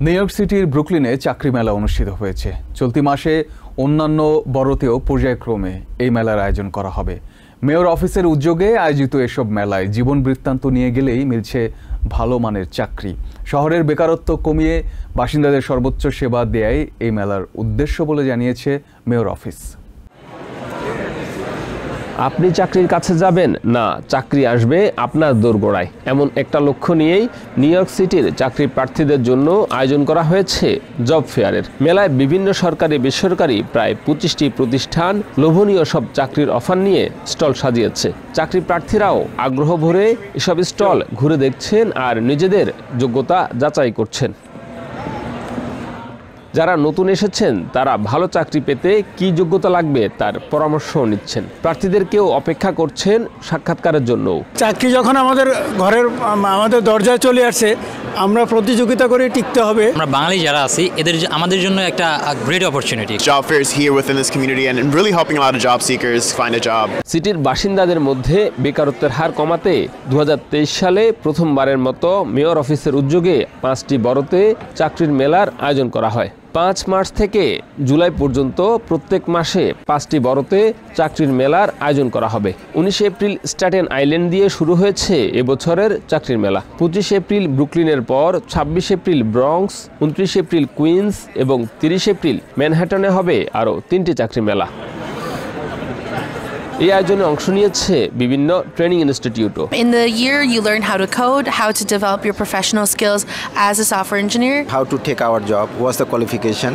New York সিটির ব্রুকলিনে চাকরি মেলা অনুষ্ঠিত হয়েছে। চলতি মাসে অন্যান্য বড়তেও পর্যায়ক্রমে এই মেলার আয়োজন করা হবে। মেয়র অফিসের উদ্যোগে আয়োজিত এসব মেলায় জীবন বৃত্তান্ত নিয়ে গেলেই মিলছে ভালো মানের চাকরি। শহরের বেকারত্ব কমিয়ে বাসিন্দাদের সর্বোচ্চ সেবা দেয়াই এই মেলার উদ্দেশ্য বলে জানিয়েছে মেয়র অফিস। আপনি চাকরির কাছে যাবেন না, চাকরি আসবে আপনার দোরগোড়ায়, এমন একটা লক্ষ্য নিয়েই নিউ ইয়র্ক সিটির চাকরি প্রার্থীদের জন্য আয়োজন করা হয়েছে জব ফেয়ারের। মেলায় বিভিন্ন সরকারি বেসরকারি প্রায় 25টি প্রতিষ্ঠান লোভনীয় সব চাকরির অফার নিয়ে স্টল সাজিয়েছে। চাকরি প্রার্থীরাও আগ্রহ ভরে এসব স্টল ঘুরে দেখছেন আর নিজেদের যোগ্যতা যাচাই করছেন। যারা নতুন এসেছেন তারা ভালো চাকরি পেতে কি যোগ্যতা লাগবে তার পরামর্শও নিচ্ছেন। প্রার্থীদেরকেও অপেক্ষা করছেন সাক্ষাৎকারের জন্য। চাকরি যখন আমাদের দরজায় চলে আসছে, আমরা প্রতিযোগিতা করে টিকতে হবে। আমরা বাঙালি যারা আছি আমাদের জন্য একটা great opportunity. Job fairs here within this community and really helping a lot of job seekers find a job. সিটির বাসিন্দাদের মধ্যে বেকারত্বের হার কমাতে 2023 সালে প্রথমবারের মতো মেয়র অফিসের উদ্যোগে 5টি বড়তে চাকরির মেলার আয়োজন করা হয়। 5 মার্চ থেকে জুলাই পর্যন্ত প্রত্যেক মাসে 5টি বড়তে চাকরির মেলার আয়োজন করা হবে। 19 এপ্রিল স্ট্যাটেন আইল্যান্ড দিয়ে শুরু হয়েছে এবছরের চাকরির মেলা। 25 এপ্রিল ব্রুকলিনের পর 26 এপ্রিল ব্রঙ্কস, 29 এপ্রিল কুইন্স এবং 30 এপ্রিল ম্যানহাটনে হবে আরও 3টি চাকরি মেলা। এই আয়োজনে অংশ নিয়েছে বিভিন্ন training ইনস্টিটিউটও। In the year you learn how to code, how to develop your professional skills as a software engineer, how to take our job, what's the qualification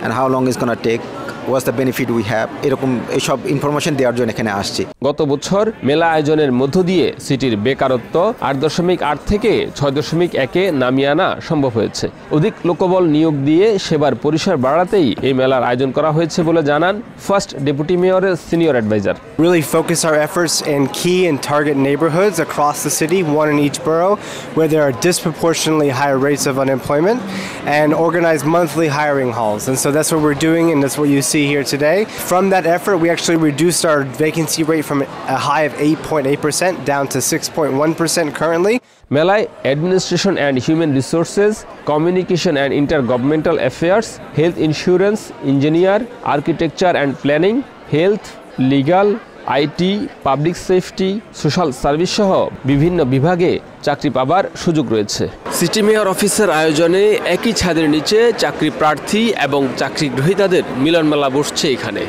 and how long it's going to take, what's the benefit we have, এরকম এইসব information দেওয়ার জন্য এখানে আসছি। গত বছর মেলা আয়োজনের মধ্য দিয়ে সিটির বেকারত্ব 8.8 থেকে 6.1-এ নামিয়ে আনা সম্ভব হয়েছে। অধিক লোকবল নিয়োগ দিয়ে সেবার পরিসর বাড়াতেই এই মেলার আয়োজন করা হয়েছে বলে জানান ফার্স্ট ডেপুটি মেয়রের senior adviser. Really focus our efforts in key and target neighborhoods across the city, one in each borough, where there are disproportionately higher rates of unemployment, and organize monthly hiring halls. And so that's what we're doing, and that's what you see here today. From that effort, we actually reduced our vacancy rate from a high of 8.8% down to 6.1% currently. মেলায় administration and human resources, communication and ইন্টারগভর্নমেন্টাল affairs, health insurance, engineer, architecture and planning, health, legal, IT, public safety, social service সহ বিভিন্ন বিভাগে চাকরি পাবার সুযোগ রয়েছে। City mayor অফিসের আয়োজনে একই ছাদের নিচে চাকরি প্রার্থী এবং চাকরি গ্রহীতাদের মিলন মেলা বসছে এখানে,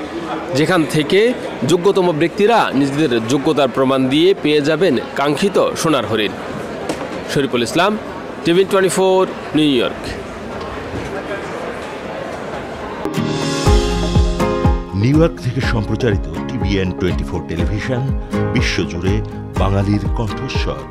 যেখান থেকে যোগ্যতম ব্যক্তিরা নিজেদের যোগ্যতার প্রমাণ দিয়ে পেয়ে যাবেন কাঙ্ক্ষিত সোনার হরিণ। Shariful Islam, TV 24, New York. New York থেকে সম্প্রচারিত TVN 24 টেলিভিশন বিশ্বজুড়ে বাঙালির কণ্ঠস্বর।